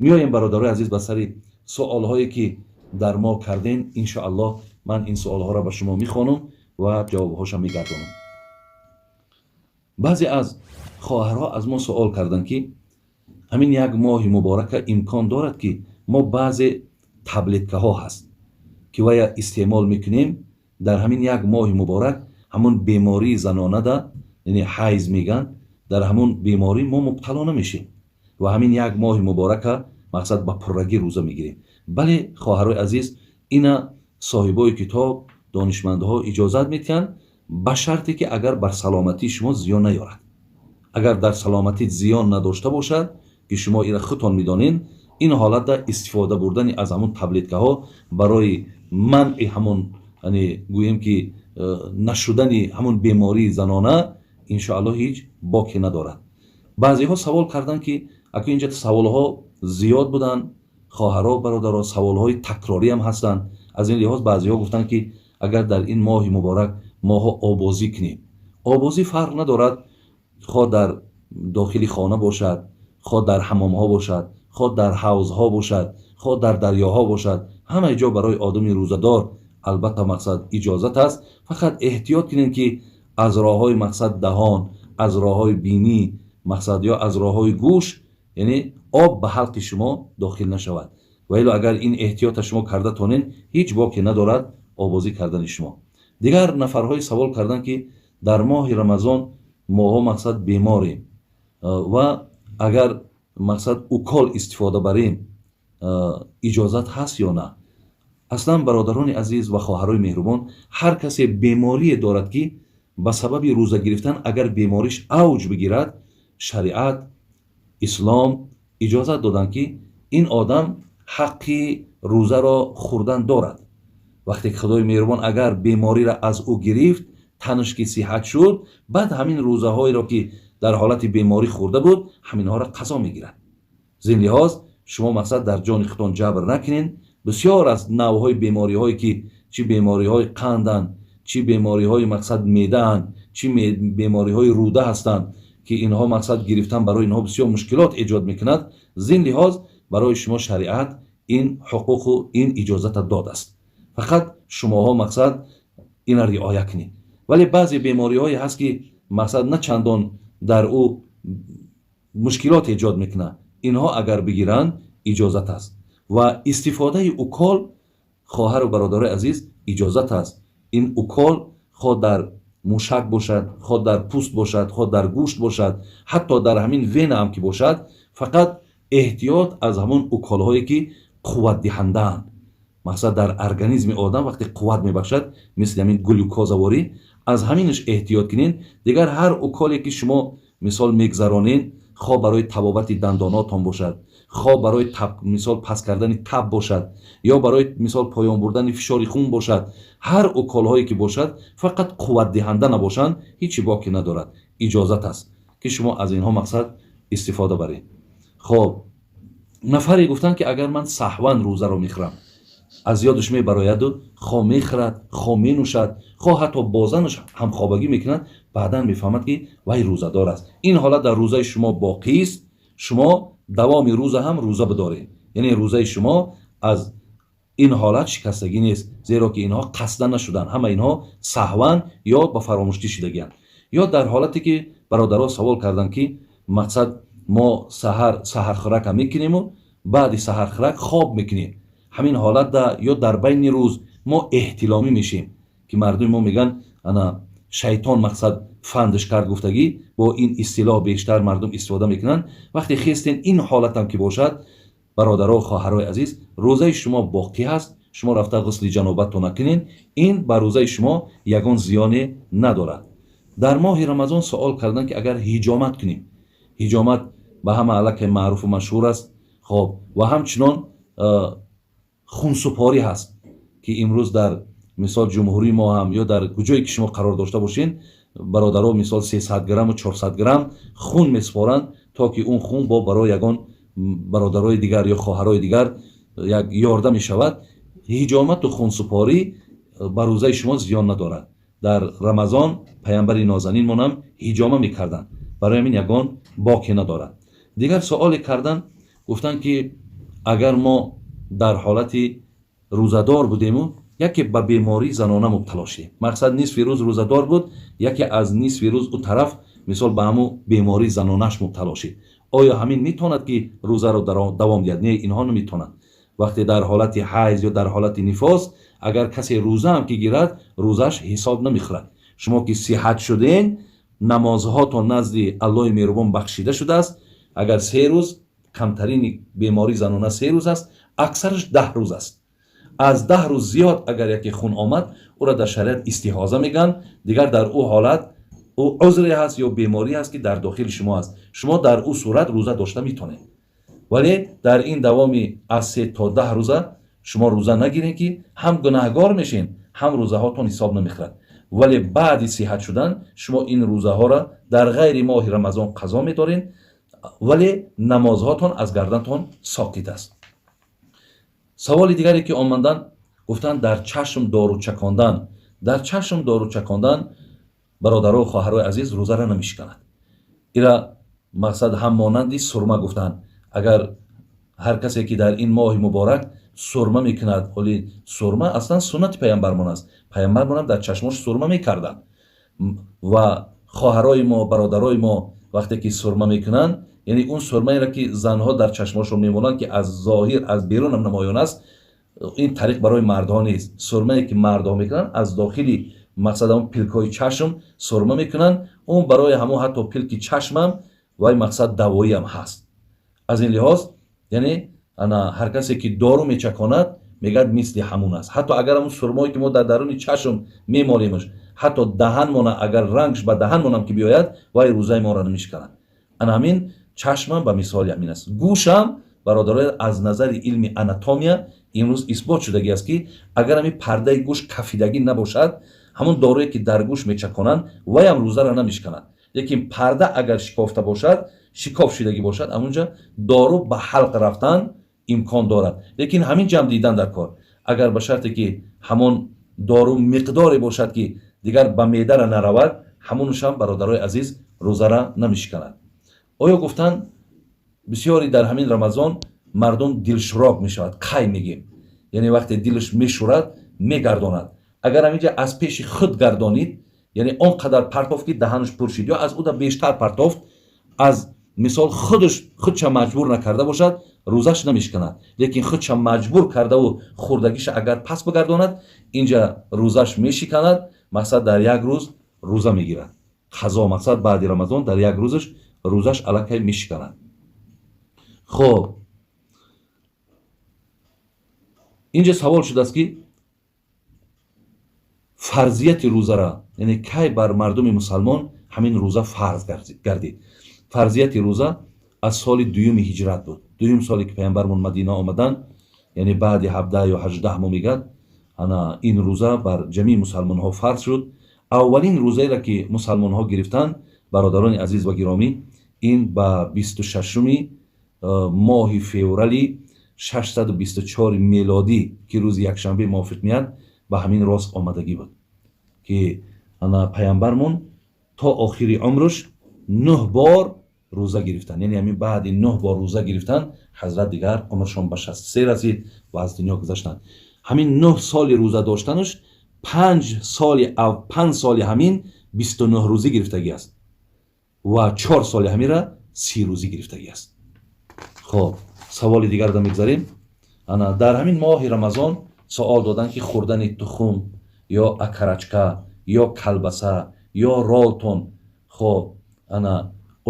میایم برادرای عزیز به سر سوال هایی که در ما کردین. ان شاء الله من این سوال ها را به شما میخوانم و جواب هاش میگردونم. بعضی از خواهرها از ما سوال کردند که همین یک ماه مبارک امکان دارد که ما بعضی تابلتکه ها هست که ویا استعمال میکنیم در همین یک ماه مبارک همون بیماری زنانه دا یعنی حیض میگن در همون بیماری ما مبتلا نمیشیم و همین یک ماه مبارک مقصد با پررگی روزه میگیریم. بله خواهرای عزیز، اینا صاحبای کتاب دانشمندها اجازت میتن به شرطی که اگر بر سلامتی شما زیان نیارد. اگر در سلامتی زیان نداشته باشد که شما اینا خودتان میدانین، این حالت دا استفاده بردن از همون تابلتکه ها برای منع همون یعنی گوییم که نشدن همون بیماری زنانه ان شاء الله هیچ باکی ندارد. بعضی ها سوال کردن که اگه اینجا سوال ها زیاد بودن، خواهرها برادرها سوال های تکراری هم هستن، از این لحاظ بعضی ها گفتن که اگر در این ماه مبارک ماها آبازی کنیم. آبازی فرق ندارد، خواه در داخلی خانه باشد، خواه در حمام ها باشد، خواه در حوض ها باشد، خواه در دریاها باشد، همه جا برای آدمی روزدار البته مقصد اجازت است. فقط احتیاط کنین که از راه های مقصد دهان، از راه های بینی مقصد یا از راه های گوش یعنی آب به حلق شما داخل نشود. ولی اگر این احتیاط شما کرده تونین هیچ باکی ندارد آبازی کردن شما. دیگر نفرهای سوال کردن که در ماه رمضان ماها مقصد بیماریم و اگر مقصد اوکال استفاده بریم اجازت هست یا نه. اصلا برادران عزیز و خواهرای مهربان، هر کسی بیماری دارد که به سبب روزه گرفتن اگر بیماریش اوج بگیرد، شریعت اسلام اجازت دادن که این آدم حقی روزه را خوردن دارد. وقتی که خدای مهربان اگر بیماری را از او گرفت، تنش که صحت شد، بعد همین روزه هایی را که در حالت بیماری خورده بود همین ها را قضا میگیرد. زین لحاظ شما مقصد در جان خودتان جبر نکنین. بسیار از نوع بیماری هایی که چی بیماری های قندن، چی بیماری های مقصد میدهن، چی بیماری های روده هستند که اینها مقصد گرفتن برای اینها بسیار مشکلات ایجاد میکند. زین لحاظ برای شما شریعت این حقوق و این اجازت داد است، فقط شماها مقصد این را رعایت کنید. ولی بعضی بیماری هایی هست که مقصد نه چندان در او مشکلات ایجاد میکنه، اینها اگر بگیرن اجازت است و استفاده اوکال خواهر و برادر عزیز اجازت است. این اوکال خود در موشک باشد، خود در پوست باشد، خود در گوشت باشد، حتی در همین وین هم که باشد، فقط احتیاط از همون اوکال هایی که قوت دهنده اند. مقصد در ارگانیسم آدم وقتی قوت میبخشد مثل همین گلوکوزواری، از همینش احتیاط کنین. دیگر هر اوکالی که شما مثال میگذرانین، خواه برای تبابت دنداناتان باشد، خواه برای مثال پس کردن تب باشد، یا برای مثال پایان بردن فشار خون باشد، هر اوکال هایی که باشد فقط قوت دهنده نباشند هیچی باکی ندارد. اجازت است که شما از اینها مقصد استفاده برید. خب نفری گفتن که اگر من سهوا روزه رو میخورم، از یادش میبراید و خواه میخورد، خواه مینوشد، خواه حتی بازنش هم خوابگی میکند، بعدا میفهمد که وای روزه دار است. این حالت در روزه شما باقی است. شما دوام روزه هم روزه بدارید، یعنی روزه شما از این حالت شکستگی نیست، زیرا که اینها قصدا نشدن، همه اینها سهوا یا به فراموشی شدگی‌اند. یا در حالتی که برادرها سوال کردن که مقصد ما سحر خوراک میکنیم و بعد سحر خوراک خواب میکنیم، همین حالت دا یا در بین روز ما احتلامی میشیم که مردم ما میگن انا شیطان مقصد فندش کرد گفتگی، با این اصطلاح بیشتر مردم استفاده میکنن. وقتی خواستین این حالت هم که باشد برادرها و خواهرای عزیز، روزه شما باقی هست، شما رفته غسل جنابت تو نکنین، این بر روزه شما یگان زیانی ندارد. در ماه رمضان سوال کردن که اگر حجامت کنیم، حجامت به همه علک معروف و مشهور است. خب و همچنان خونسپاری هست که امروز در مثال جمهوری ما هم یا در کجایی که شما قرار داشته باشین، برادرها مثال 300 گرم و 400 گرم خون میسپارند تا که اون خون با برای یگان برادرای دیگر یا خواهرای دیگر یک یارده می شود. حجامت و خونسپاری بر روزه شما زیان ندارد. در رمضان پیامبر نازنین ما هم حجامه میکردن، برای همین یگان باکی ندارد. دیگر سوال کردن گفتن که агар мо дар ҳолати рӯзадор будему, яке ба бемории занона мубтало шидем. Мақсад нисфи рӯз рӯзадор буд, яке аз нисфи рӯз ӯ тараф мисол ба ҳамун бемории занонаш мубтало шид. оё ҳамин метавонад ки рӯзаро давом диҳад? Не, инҳо наметавонад. вақте дар ҳолати ҳайз ё дар ҳолати нифос агар касе рӯза ҳам ки гирад, рӯзаш ҳисоб намехӯрад. шумо ки сиҳат шуден, намозҳотон назди аллоҳи меҳрубон бахшида шудааст. агар 3 рӯз, камтарини бемории занона 3 рӯз аст, аксараш 10 рӯз аст. аз 10 рӯз зиёд агар яке хун омад, ӯро дар шариат истиҳоза мегӯянд. дигар дар ӯ ҳолат ӯ узре ҳаст ё беморӣ ҳаст ки дар дохили шумо аст. шумо дар ӯ сурат рӯза дошта метавонед. вале дар ин давоми аз 3 то 10 рӯза шумо рӯза нагиред ки ҳам гунаҳгор мешин, ҳам рӯзаҳотон ҳисоб намехӯрад. вале баъди сиҳат шудан шумо ин рӯзаҳоро дар ғайри моҳи рамазон қазо медоред, вале намозҳотон аз гардантон соқит аст. саволи дигаре ки омадан гуфтанд дар чашм дору чакондан. дар чашм дору чакондан бародаро хоҳарои азиз рӯзаро намешиканад. ира мақсад ҳам монанди сурма гуфтанд. агар ҳар касе ки дар ин моҳи муборак сурма мекунад, оли сурма аслан суннати пайғамбармон аст. пайғамбармонам дар чашмош сурма мекарданд ва хоҳарои мо, бародарои мо вақте ки сурма мекунанд, яъне он сурмаеро ки занҳо дар чашмошон мемонанд ки аз зоҳир аз берунам намоён аст, ин тариқ барои мардҳо нест. сурмае ки мардҳо мекунанд аз дохили мақсад ҳамон пилкҳои чашм сурма мекунанд. он барои ҳамон ҳатто пилки чашмам вай мақсад давоиам ҳаст. аз ин лиҳоз яъне ҳар касе ки дору мечаконад мегӯяд мисли ҳамун аст. ҳатто агар ҳамун сурмое ки мо дар даруни чашм мемолемш, ҳатто даҳанмона агар рангш ба даҳанмонам ки биёяд, вай рӯзаи моро намешиканад. ана ҳамин чашмам ба мисоли ҳамин аст. гӯшам бародаро аз назари илми анатомия имрӯз исбот шудагӣ аст ки агар ҳамин пардаи гӯш кафидагӣ набошад, ҳамун дорое ки дар гӯш мечаконанд, вайам рӯзаро намешиканад. лекин парда агар шикофта бошад, шикоф шудагӣ бошад, ҳамунҷа дору ба халқ рафтан имкон дорад. лекин ҳамин ҷамъ дидан дар кор. агар ба шарте ки ҳамон дору миқдоре бошад ки дигар ба меъдара наравад, ҳамунашам бародарои азиз рӯзара намешиканад. оё гуфтанд бисёре дар ҳамин рамазон мардум дилшӯроб мешавад. қай мегем, яъне вақте дилаш мешӯрад, мегардонад. агар ҳаминҷа аз пеши худ гардонид, яъне он қадар партофт ки даҳанаш пур шид ё аз ӯ да бештар партофт, аз мисол худша маҷбур накарда бошад, рӯзаш намешиканад. лекин худша маҷбур кардаву хӯрдагиша агар пас бигардонад, инҷа рӯзаш мешиканад. мақсад дар як рӯз рӯза мегирад. қазо мақсад баъди рамазон дар як рӯзаш рӯзаш аллакай мешиканад. хоб инҷа савол шудааст ки фарзияти рӯзара, яъне кай бар мардуми мусалмон ҳамин рӯза фарз гардид. фарзияти рӯза аз соли дуюми ҳиҷрат буд. дуюм соле ки пайғамбармон мадина омаданд, яъне баъди 17 ё 18 мо мегӯяд, ана ин рӯза бар ҷамеъи мусалмонҳо фарз шуд. аввалин рӯзаеро ки мусалмонҳо гирифтанд, бародарони азиз ва гиромӣ, ин ба 26 моҳи феврали 624 мелодӣ ки рӯзи якшанбе мувофиқ меяд, ба ҳамин рост омадагӣ буд ки ана пайғамбармон то охири умрш 9 бор рӯза гирифтанд. яъне ҳамин баъди 9 бор рӯза гирифтанд, ҳазрат дигар умршон ба 63 расид ва аз дунё гузаштанд. ҳамин 9 соли рӯза доштанаш 5 соли ҳамин 29 рӯзӣ гирифтагӣ аст ва 4 соли ҳаминра 30 рӯзӣ гирифтагӣ аст. хоб саволи дигарда мегзарем. ана дар ҳамин моҳи рамазон суол доданд ки хӯрдани тухм ё акарачка ё калбаса ё ролтон, хоб ана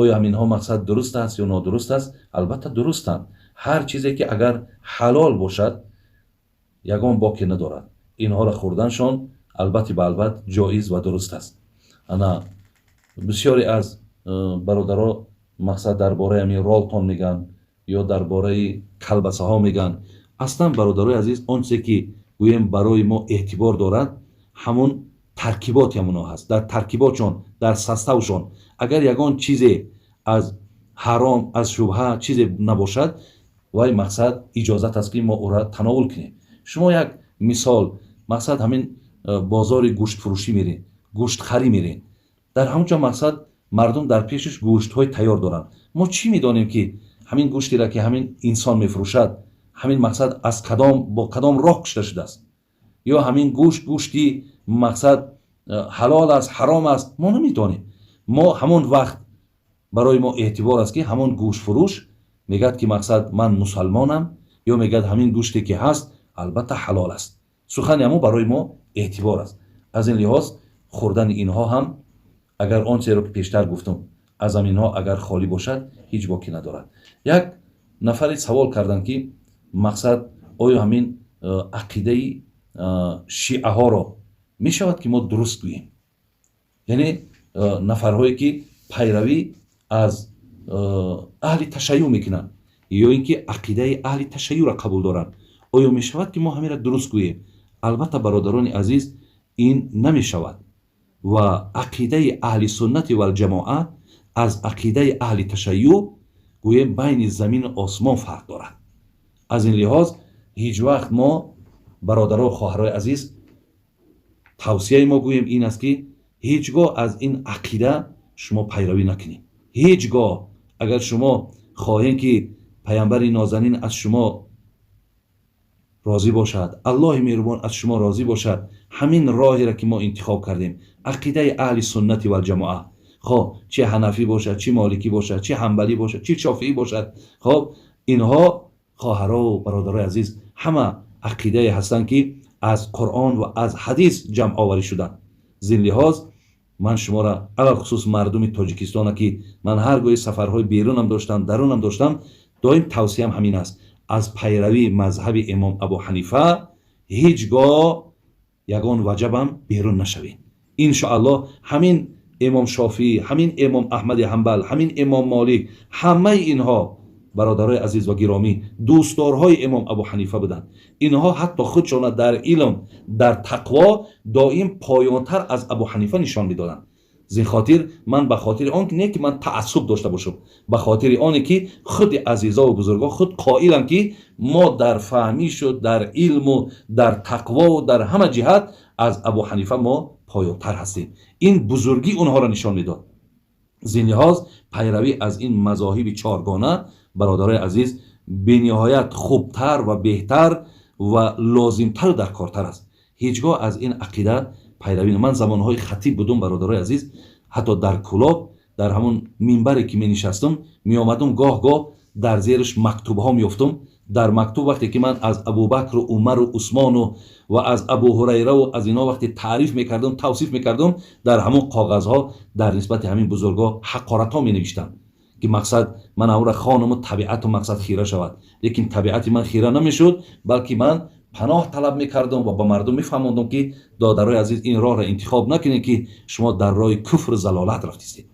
оё ҳаминҳо мақсад дуруст аст ё нодуруст аст? албатта дурустанд. ҳар чизе ки агар ҳалол бошад, ягон боке надорад. инҳоро хӯрданшон албатти ба албат ҷоиз ва дуруст аст. ана бисёре аз бародаро мақсад дар бораи ҳамин ролтон мегӯянд ё дар бораи калбасаҳо мегӯянд. аслан бародарои азиз, он чизе ки гӯем барои мо эътибор дорад, ҳамон таркиботи ҳамонҳо ҳаст. дар таркиботшон, дар составшон агар ягон чизе аз ҳаром, аз шубҳа чизе набошад, вай мақсад иҷозат аст ки мо ӯро тановул кунем. шумо як мисол, мақсад ҳамин бозори гӯштфурӯшӣ меред, гӯштхарӣ меред. дар ҳамонҷо мақсад мардум дар пешаш гӯштҳои тайёр доранд. мо чӣ медонем ки ҳамин гӯштеро ки ҳамин инсон мефурӯшад, همین مقصد از کدام با کدام راه کشته شده است، یا همین گوشتی مقصد حلال است حرام است، ما نمیدانیم. ما همون وقت برای ما اعتبار است که همون گوشت فروش میگد که مقصد من مسلمانم، یا میگد همین گوشتی که هست البته حلال است. سخن ما برای ما اعتبار است. از این لحاظ خوردن اینها هم اگر آنچه را که پیشتر گفتم از اینها اگر خالی باشد هیچ باکی ندارد. یک نفری سوال کردند که مقصد آیا همین عقیده شیعه ها را می شود که ما درست گوییم؟ یعنی نفرهایی که پیروی از اهل تشیع میکنن یا اینکه عقیده اهل تشیع را قبول دارن، آیا می شود که ما همین را درست گوییم؟ البته برادران عزیز این نمی شود و عقیده اهل سنت و الجماعه از عقیده اهل تشیع گویم بین زمین و آسمان فرق دارد. از این لحاظ هیچ وقت ما برادران و خواهرای عزیز توصیه ما گویم این است که هیچگاه از این عقیده شما پیروی نکنید. هیچگاه اگر شما خواهید که پیامبر نازنین از شما راضی باشد، الله مهربان از شما راضی باشد، همین راهی را که ما انتخاب کردیم عقیده اهل سنت و الجماعه، خب چه حنفی باشد، چه مالکی باشد، چه حنبلی باشد، چه شافعی باشد، خب اینها خواهرها و برادرای عزیز همه عقیده هستند که از قرآن و از حدیث جمع آوری شدن. زین لحاظ من شما را علاوه خصوص مردم تاجیکستان که من هرگاه سفرهای بیرونم داشتم درونم داشتم دائم توصیهم همین است، از پیروی مذهب امام ابو حنیفه هیچگاه یگان وجبم بیرون نشوید. ان شاء الله همین امام شافعی، همین امام احمد حنبل، همین امام مالک، همه اینها برادرای عزیز و گرامی دوستدارهای امام ابو حنیفه بودند. اینها حتی خودشان در علم در تقوا دائم پایانتر از ابو حنیفه نشان میدادند. زین خاطر من به خاطر آن نه که من تعصب داشته باشم، به خاطر آنه که خود عزیزا و بزرگا خود قائلند که ما در فهمیش و در علم و در تقوا و در همه جهت از ابو حنیفه ما پایانتر هستیم. این بزرگی اونها را نشان میداد. زین لحاظ پیروی از این مذاهب چهارگانه برادرای عزیز بنهایت خوبتر و بهتر و لازمتر در کارتر است. هیچگاه از این عقیده پیروی. من زمانهای خطیب بودم برادرای عزیز، حتی در کلاب در همون منبری که می نشستم می آمدم گاه گاه در زیرش مکتوب ها می افتم. در مکتوب وقتی که من از ابوبکر و عمر و عثمان و از ابو هریره و از اینا وقتی تعریف میکردم توصیف میکردم در همون کاغذ ها در نسبت همین بزرگا حقارت ها می نوشتم که مقصد من اون را خانم و طبیعت و مقصد خیره شود، لیکن طبیعت من خیره نمیشد، بلکه من پناه طلب میکردم و با مردم میفهموندم که دادرای عزیز این راه را انتخاب نکنید که شما در راه کفر و ضلالت رفتید.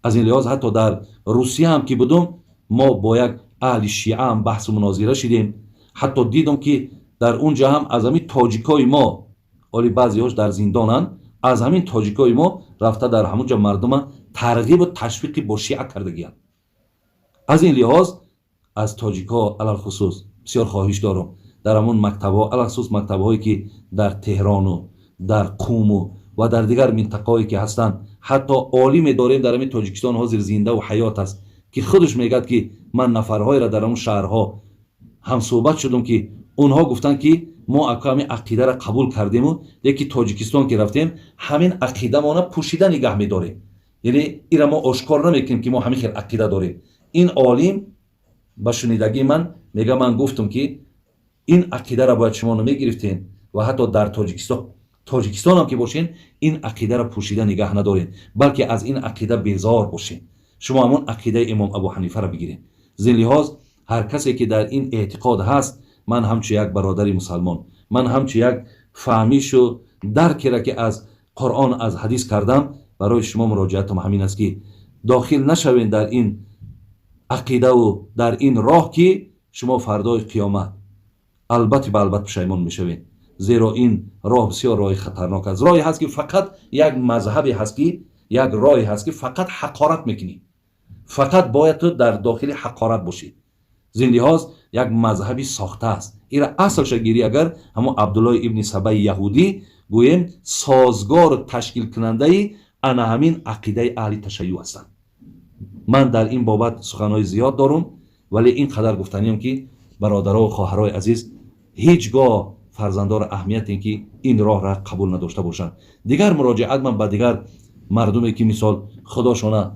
از این لحاظ حتی در روسیه هم که بودم ما با یک اهل شیعه هم بحث و مناظره شدیم. حتی دیدم که در اونجا هم از همین تاجیکای ما، ولی بعضی‌هاش در زندانن، از همین تاجیکای ما رفته در همونجا مردم ترغیب و تشویق با شیعه کردگیان. از این لحاظ از تاجیکا علل خصوص بسیار خواهش دارم در همون مکتب‌ها، علل خصوص مکتب‌هایی که در تهران و در قم و در دیگر منطقه‌هایی که هستند، حتی عالم داریم در همین تاجیکستان حاضر زنده و حیات است که خودش میگه که من نفرهای را در اون شهرها هم صحبت شدم که اونها گفتن که ما احکام عقیده را قبول کردیم و یکی تاجیکستان که رفتیم همین عقیده ما را پوشیده نگه می‌داریم، یعنی این را ما آشکار نمیکنیم که ما همین خیر عقیده داریم. این عالم با شنیدگی من میگه من گفتم که این عقیده را باید شما نمیگرفتین و حتی در تاجیکستان هم که باشین این عقیده را پوشیده نگه ندارین، بلکه از این عقیده بیزار باشین، شما همون عقیده امام ابو حنیفه را بگیرین. زین لحاظ هر کسی که در این اعتقاد هست، من همچون یک برادری مسلمان، من همچون یک فهمیش و درکی را که از قرآن از حدیث کردم برای شما مراجعتم همین است که داخل نشوین در این عقیده و در این راه که شما فردای قیامت البته به البته پشیمان میشوین، زیرا این راه بسیار راه خطرناک است. راهی هست که فقط یک مذهبی هست که یک راهی هست که فقط حقارت میکنی، فقط باید تو در داخل حقارت باشی. زین لحاظ یک مذهبی ساخته است. این اصلش گیری اگر همون عبدالله ابن سبع یهودی گویم سازگار و تشکیل کننده انا همین عقیده اهل تشیع هستند. من در این بابت سخنهای زیاد دارم، ولی این قدر گفتنیم که برادرها و خواهرای عزیز هیچگاه فرزندان اهمیت این که این راه را قبول نداشته باشند. دیگر مراجعت من به دیگر مردمی که مثال خداشونه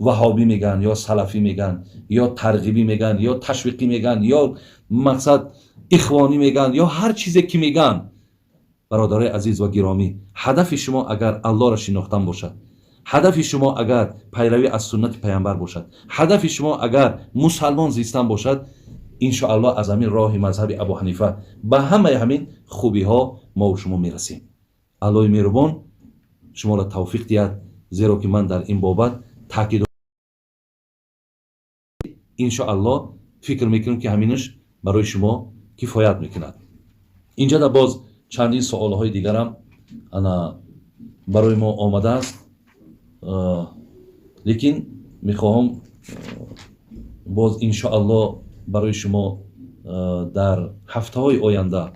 وهابی میگن یا سلفی میگن یا ترغیبی میگن یا تشویقی میگن یا مقصد اخوانی میگن یا هر چیزی که میگن، برادرای عزیز و گرامی، هدف شما اگر الله را شناختن باشد، هدف شما اگر پیروی از سنت پیامبر باشد، هدف شما اگر مسلمان زیستن باشد، ان شاء الله از همین راه مذهب ابو حنیفه به همه همین خوبی ها ما و شما میرسیم. الله مهربان شما را توفیق دهد، زیرا که من در این بابت تاکید ان شاء الله فکر میکنم که همینش برای شما کفایت میکند. اینجا در باز چندین سوال های دیگر هم انا برای ما آمده است، لیکن میخواهم باز ان شاء الله برای شما در هفته های آینده،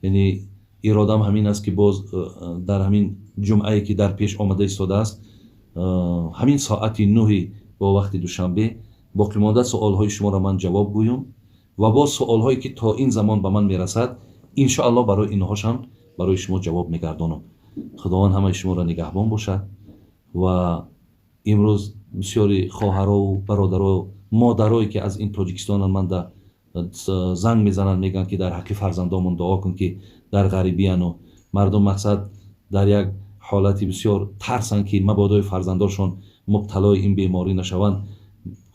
یعنی ارادم همین است که باز در همین جمعه که در پیش آمده ایستاده است، همین ساعت 9 با وقت دوشنبه باقی مانده سوال های شما را من جواب گویم و با سوال هایی که تا این زمان به من میرسد ان شاء الله برای اینهاش هم برای شما جواب میگردانم. خداوند همه شما را نگهبان باشد. و امروز بسیاری خواهرها و برادرها و مادرایی که از این تاجیکستان من در زنگ میزنن میگن که در حق فرزندامون دعا کن که در غریبی ان و مردم مقصد در یک حالتی بسیار ترسن که مبادا فرزنداشون مبتلای این بیماری نشوند.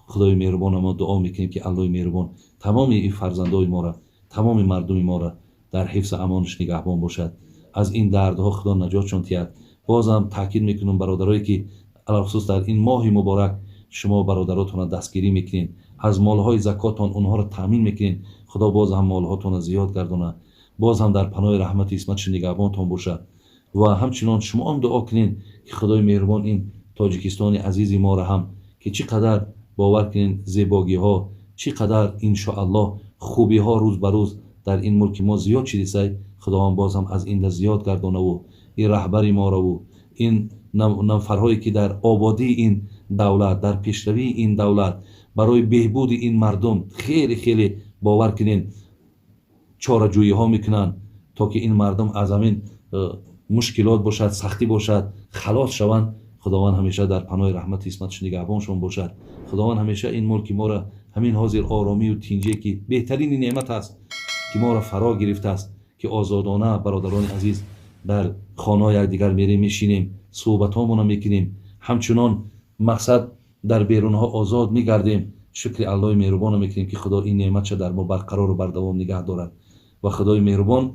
خدای مهربان ما دعا میکنیم که الله مهربان تمام این فرزندای ما را، تمام مردم ما را در حفظ امانش نگهبان باشد، از این دردها خدا نجاتشون دهد. بازم تاکید میکنم برادرایی که علاوه خصوص در این ماه مبارک شما برادراتون را دستگیری میکنین، از مالهای زکاتون اونها را تامین میکنین، خدا باز هم مالهاتون را زیاد گردونه، باز هم در پناه رحمت اسمتش نگهبانتون باشه. و همچنان شما هم دعا کنین که خدای مهربان این تاجیکستان عزیز ما را هم که چقدر باور کنین زیباگی ها، چقدر ان شاء الله خوبی ها روز به روز در این ملک ما زیاد شده، خداوند باز هم از این زیاد گردونه و این رهبری ما را و این نفرهایی که در آبادی این دولت، در پیشروی این دولت برای بهبود این مردم خیلی خیلی باور کنین چاره‌جویی ها میکنن تا که این مردم از همین مشکلات باشد، سختی باشد، خلاص شوند. خداوند همیشه در پناه رحمت اسمتش نگهبانشون باشد. خداوند همیشه این ملک ما را همین حاضر آرامی و تینجی که بهترین نعمت است که ما را فرا گرفته است که آزادانه برادران عزیز در خانه دیگر میریم میشینیم، صحبت هامون میکنیم، همچنان مقصد در بیرون ها آزاد میگردیم. شکر الله مهربان میکنیم که خدا این نعمت در ما برقرار و بردوام نگه دارد و خدای مهربان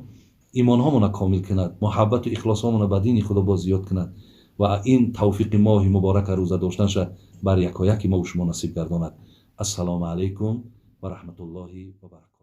ایمان هامون کامل کند، محبت و اخلاص هامون به دین خدا باز زیاد کند و این توفیق ماه مبارک روزه داشتنش بر یکایک ما و شما نصیب گرداند. السلام علیکم و رحمت الله و برکاته.